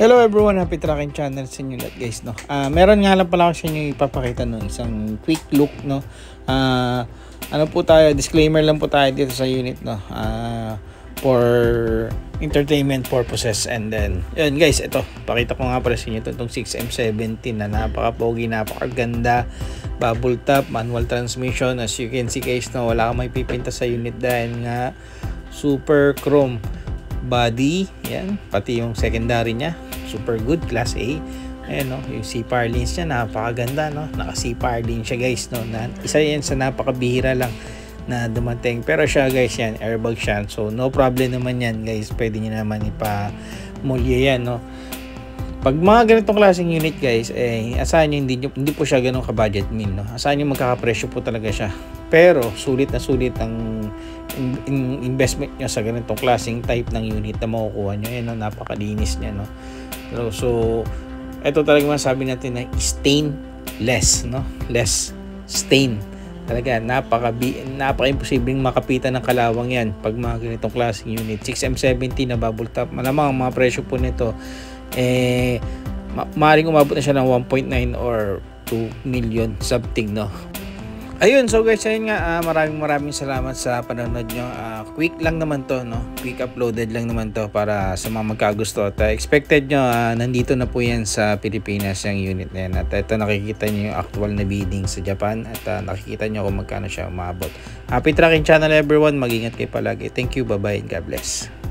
Hello everyone, happy tracking channel sa inyo lahat guys, no. Meron nga lang pala ako sa inyo ipapakita, no, isang quick look, no. Ano po tayo, disclaimer lang po tayo dito sa unit, no. For entertainment purposes. And then yun guys, ito pakita ko nga pala sa inyo itong 6M17 na napaka-pogi, napakaganda, bubble top, manual transmission. As you can see guys, no, wala kang may pipinta sa unit dahil nga super chrome body, yan, pati yung secondary niya super good, class A. Ayan, no, yung C-Power lanes niya napakaganda, no, naka C-Power lane siya guys, no, na isa yan sa napakabihira lang na dumating, pero siya guys, yan airbag siya, so no problem naman yan guys, pwede niyo naman ipa-mulye yan, no. Pag mga ganitong klaseng unit guys, asahan nyo hindi po siya ganun ka-budget meal, no. Asahan nyo magkakapresyo po talaga siya, pero sulit na sulit ang investment nyo sa ganitong klaseng type ng unit na makukuha nyo. Yan, no, napakalinis niya, no. So ito talaga masabi natin na stainless, no, less stain talaga, napaka-imposibleng makapitan ng kalawang yan pag mga ganitong klaseng unit. 6M17 na bubble top, malamang ang mga presyo po nito maaaring umabot na siya ng 1.9 or 2 million something, no. Ayun, so guys, ayun nga, maraming salamat sa panonood nyo. Quick lang naman to, no, quick uploaded lang naman to para sa mga magkagusto. At expected nyo, nandito na po yan sa Pilipinas yung unit na yan. At ito nakikita nyo yung actual na bidding sa Japan. At nakikita nyo kung magkano siya umabot. Happy tracking channel everyone, mag-ingat kayo palagi. Thank you, bye bye, and God bless.